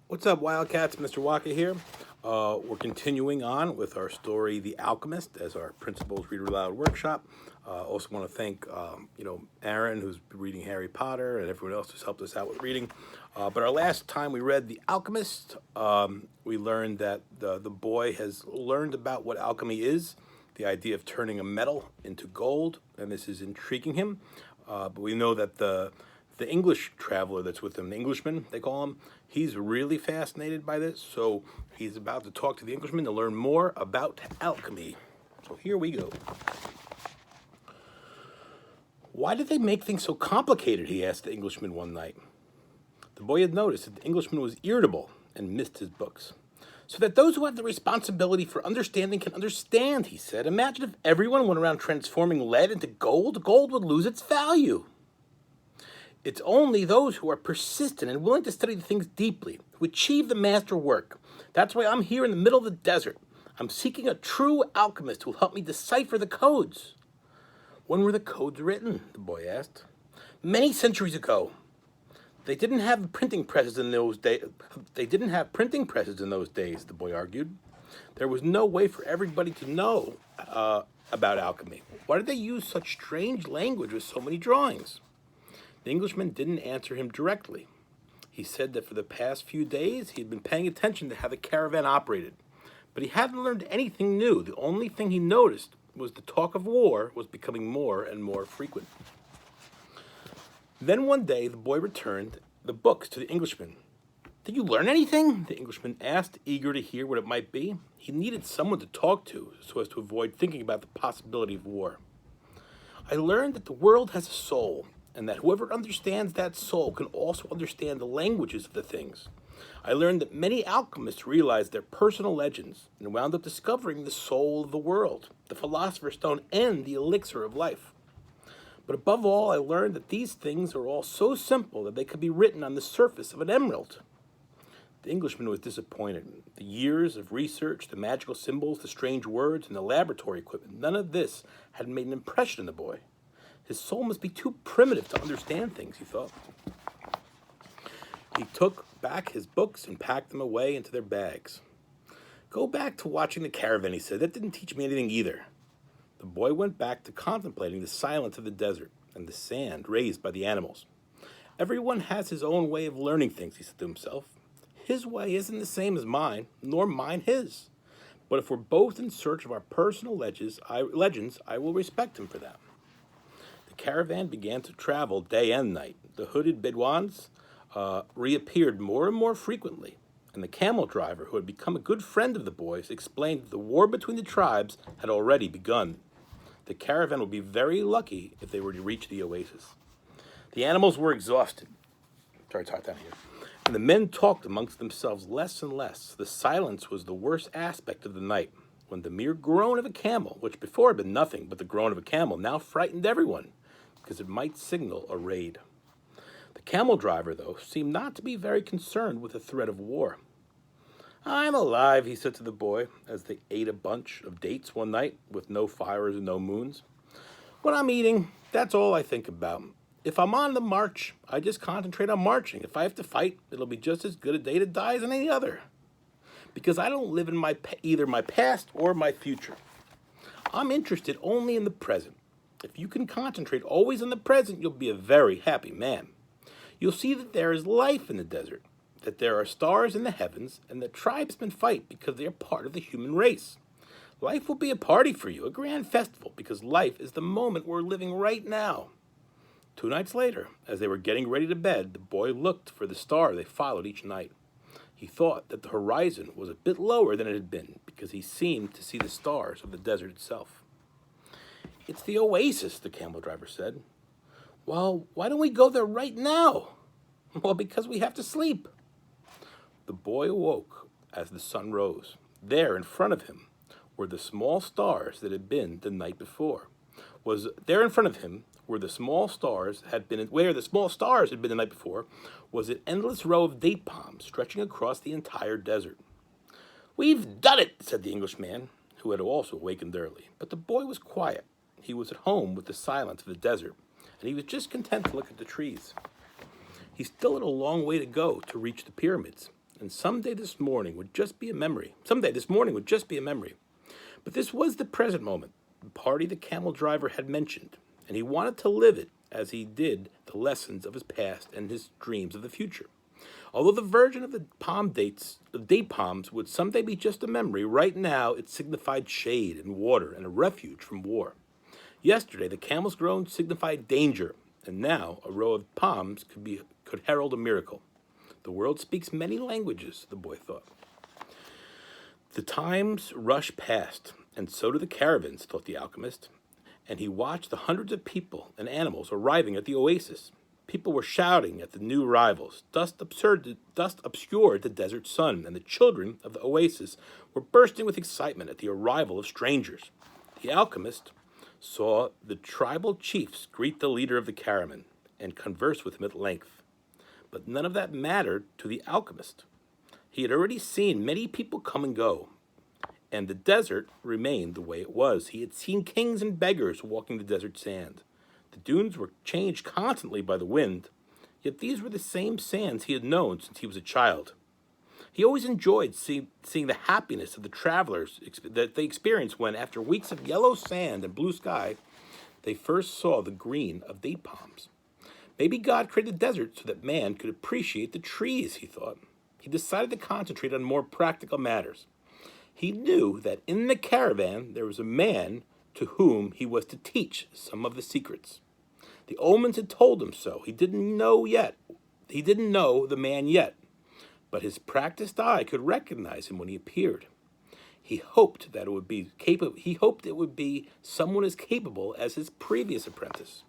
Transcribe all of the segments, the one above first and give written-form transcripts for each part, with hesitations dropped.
What's up, Wildcats? Mr. Walker here. We're continuing on with our story, The Alchemist, as our Principles Read Aloud workshop. Also want to thank, Aaron, who's been reading Harry Potter, and everyone else who's helped us out with reading. But our last time we read The Alchemist, we learned that the boy has learned about what alchemy is, the idea of turning a metal into gold, and this is intriguing him. But we know that the English traveler that's with him, the Englishman, they call him, he's really fascinated by this. So he's about to talk to the Englishman to learn more about alchemy. So here we go. Why did they make things so complicated? He asked the Englishman one night. The boy had noticed that the Englishman was irritable and missed his books. So that those who have the responsibility for understanding can understand, he said. Imagine if everyone went around transforming lead into gold. Gold would lose its value. It's only those who are persistent and willing to study things deeply who achieve the master work. That's why I'm here in the middle of the desert. I'm seeking a true alchemist who will help me decipher the codes. When were the codes written? The boy asked. Many centuries ago. They didn't have printing presses in those days. The boy argued. There was no way for everybody to know about alchemy. Why did they use such strange language with so many drawings? The Englishman didn't answer him directly. He said that for the past few days he had been paying attention to how the caravan operated, but he hadn't learned anything new. The only thing he noticed was the talk of war was becoming more and more frequent. Then one day the boy returned the books to the Englishman. Did you learn anything? The Englishman asked, eager to hear what it might be. He needed someone to talk to so as to avoid thinking about the possibility of war. I learned that the world has a soul, and that whoever understands that soul can also understand the languages of the things. I learned that many alchemists realized their personal legends and wound up discovering the soul of the world, the philosopher's stone, and the elixir of life. But above all, I learned that these things are all so simple that they could be written on the surface of an emerald. The Englishman was disappointed. The years of research, the magical symbols, the strange words, and the laboratory equipment, none of this had made an impression on the boy. His soul must be too primitive to understand things, he thought. He took back his books and packed them away into their bags. Go back to watching the caravan, he said. That didn't teach me anything either. The boy went back to contemplating the silence of the desert and the sand raised by the animals. Everyone has his own way of learning things, he said to himself. His way isn't the same as mine, nor mine his. But if we're both in search of our personal legends, I will respect him for that. The caravan began to travel day and night. The hooded Bedouins reappeared more and more frequently, and the camel driver, who had become a good friend of the boys, explained that the war between the tribes had already begun. The caravan would be very lucky if they were to reach the oasis. The animals were exhausted. Sorry, talk down here. And the men talked amongst themselves less and less. The silence was the worst aspect of the night, when the mere groan of a camel, which before had been nothing but the groan of a camel, now frightened everyone, because it might signal a raid. The camel driver, though, seemed not to be very concerned with the threat of war. I'm alive, he said to the boy, as they ate a bunch of dates one night with no fires and no moons. When I'm eating, that's all I think about. If I'm on the march, I just concentrate on marching. If I have to fight, it'll be just as good a day to die as any other. Because I don't live in either my past or my future. I'm interested only in the present. If you can concentrate always on the present, you'll be a very happy man. You'll see that there is life in the desert, that there are stars in the heavens, and that tribesmen fight because they are part of the human race. Life will be a party for you, a grand festival, because life is the moment we're living right now. 2 nights later, as they were getting ready to bed, the boy looked for the star they followed each night. He thought that the horizon was a bit lower than it had been, because he seemed to see the stars of the desert itself. It's the oasis, the camel driver said. Well, why don't we go there right now? Well, because we have to sleep. The boy awoke as the sun rose. There in front of him were the small stars that had been the night before. Where the small stars had been the night before was an endless row of date palms stretching across the entire desert. We've done it, said the Englishman, who had also awakened early. But the boy was quiet. He was at home with the silence of the desert, and he was just content to look at the trees. He still had a long way to go to reach the pyramids. and someday this morning would just be a memory. Someday this morning would just be a memory. But this was the present moment, the party the camel driver had mentioned, and he wanted to live it as he did the lessons of his past and his dreams of the future. Although the version of the date palms would someday be just a memory, right now it signified shade and water and a refuge from war. Yesterday, the camel's groan signified danger, and now a row of palms could herald a miracle. The world speaks many languages, the boy thought. The times rush past, and so do the caravans, thought the alchemist, and he watched the hundreds of people and animals arriving at the oasis. People were shouting at the new arrivals. Dust obscured the desert sun, and the children of the oasis were bursting with excitement at the arrival of strangers. The alchemist saw the tribal chiefs greet the leader of the caravan and converse with him at length. But none of that mattered to the alchemist. He had already seen many people come and go, and the desert remained the way it was. He had seen kings and beggars walking the desert sand. The dunes were changed constantly by the wind, yet these were the same sands he had known since he was a child. He always enjoyed seeing the happiness of the travelers that they experienced when, after weeks of yellow sand and blue sky, they first saw the green of date palms. Maybe God created the desert so that man could appreciate the trees, he thought. He decided to concentrate on more practical matters. He knew that in the caravan there was a man to whom he was to teach some of the secrets. The omens had told him so. He didn't know the man yet, but his practiced eye could recognize him when he appeared. He hoped it would be someone as capable as his previous apprentice.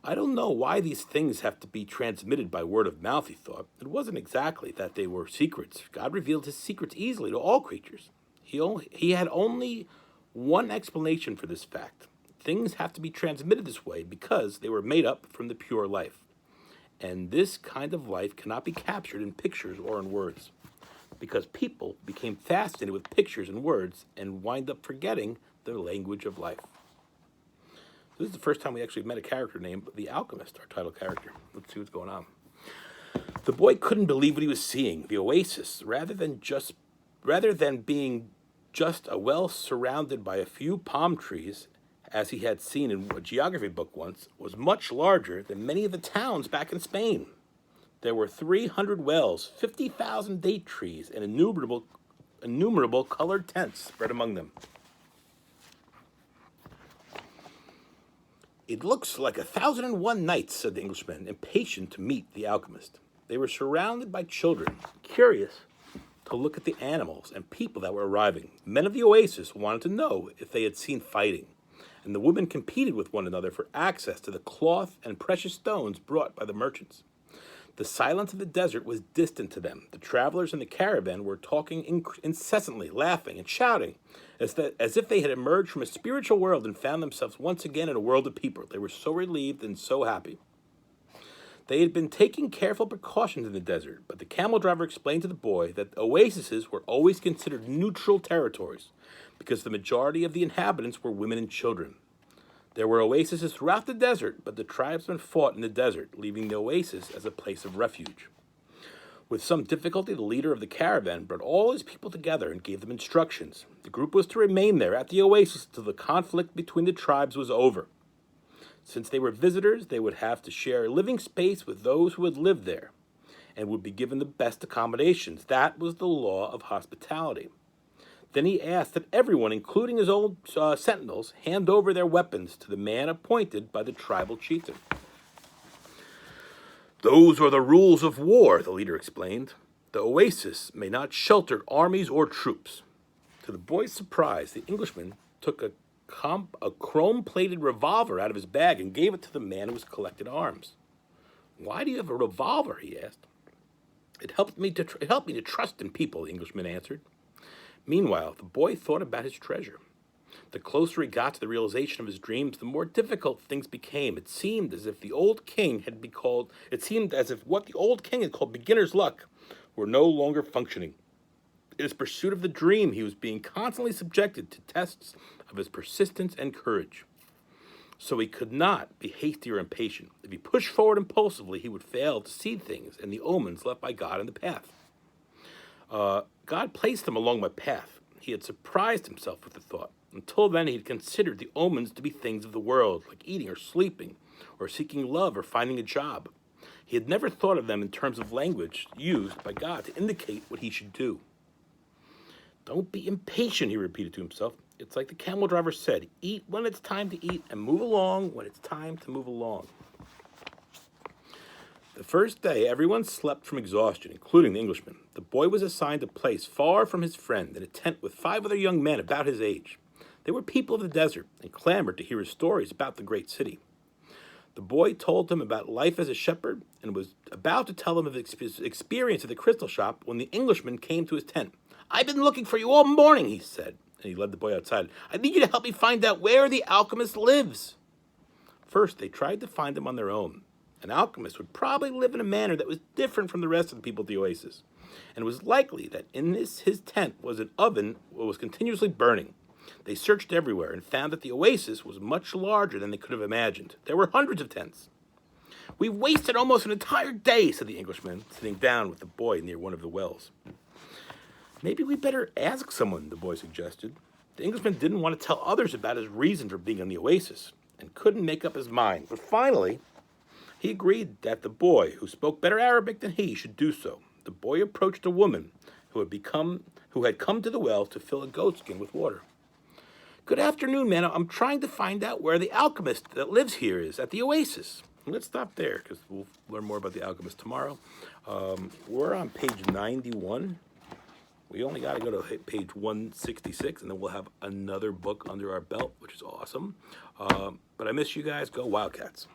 I don't know why these things have to be transmitted by word of mouth, he thought. It wasn't exactly that they were secrets. God revealed his secrets easily to all creatures. He had only one explanation for this fact. Things have to be transmitted this way because they were made up from the pure life. And this kind of life cannot be captured in pictures or in words, because people became fascinated with pictures and words and wind up forgetting the language of life. This is the first time we actually met a character named the Alchemist, our title character. Let's see what's going on. The boy couldn't believe what he was seeing. The oasis, rather than being just a well surrounded by a few palm trees, as he had seen in a geography book once, was much larger than many of the towns back in Spain. There were 300 wells, 50,000 date trees, and innumerable colored tents spread among them. It looks like 1,001 nights, said the Englishman, impatient to meet the alchemist. They were surrounded by children, curious to look at the animals and people that were arriving. Men of the oasis wanted to know if they had seen fighting, and the women competed with one another for access to the cloth and precious stones brought by the merchants. The silence of the desert was distant to them. The travelers in the caravan were talking incessantly, laughing and shouting, as if they had emerged from a spiritual world and found themselves once again in a world of people. They were so relieved and so happy. They had been taking careful precautions in the desert, but the camel driver explained to the boy that oases were always considered neutral territories because the majority of the inhabitants were women and children. There were oases throughout the desert, but the tribesmen fought in the desert, leaving the oasis as a place of refuge. With some difficulty, the leader of the caravan brought all his people together and gave them instructions. The group was to remain there at the oasis until the conflict between the tribes was over. Since they were visitors, they would have to share living space with those who had lived there and would be given the best accommodations. That was the law of hospitality. Then he asked that everyone, including his old sentinels, hand over their weapons to the man appointed by the tribal chieftain. Those are the rules of war, the leader explained. The oasis may not shelter armies or troops. To the boy's surprise, the Englishman took a chrome-plated revolver out of his bag and gave it to the man who was collecting arms. "Why do you have a revolver?" he asked. It helped me to trust in people," the Englishman answered. Meanwhile, the boy thought about his treasure. The closer he got to the realization of his dreams, the more difficult things became. It seemed as if what the old king had called beginner's luck were no longer functioning. In his pursuit of the dream, he was being constantly subjected to tests of his persistence and courage. So he could not be hasty or impatient. If he pushed forward impulsively, he would fail to see things and the omens left by God in the path. God placed him along my path. He had surprised himself with the thought. Until then, he had considered the omens to be things of the world, like eating or sleeping, or seeking love or finding a job. He had never thought of them in terms of language used by God to indicate what he should do. Don't be impatient, he repeated to himself. It's like the camel driver said, eat when it's time to eat and move along when it's time to move along. The first day, everyone slept from exhaustion, including the Englishman. The boy was assigned a place far from his friend in a tent with 5 other young men about his age. They were people of the desert and clamored to hear his stories about the great city. The boy told them about life as a shepherd and was about to tell them of his experience at the crystal shop when the Englishman came to his tent. "I've been looking for you all morning," he said, and he led the boy outside. "I need you to help me find out where the alchemist lives." First, they tried to find him on their own. An alchemist would probably live in a manner that was different from the rest of the people at the oasis, and it was likely that in his tent was an oven that was continuously burning. They searched everywhere and found that the oasis was much larger than they could have imagined. There were hundreds of tents. "We've wasted almost an entire day," said the Englishman, sitting down with the boy near one of the wells. "Maybe we better ask someone," the boy suggested. The Englishman didn't want to tell others about his reason for being in the oasis and couldn't make up his mind. But finally, he agreed that the boy, who spoke better Arabic than he, should do so. The boy approached a woman who had come to the well to fill a goatskin with water. "Good afternoon, man. I'm trying to find out where the alchemist that lives here is at the oasis." Let's stop there because we'll learn more about the alchemist tomorrow. We're on page 91. We only got to go to page 166, and then we'll have another book under our belt, which is awesome. But I miss you guys. Go Wildcats.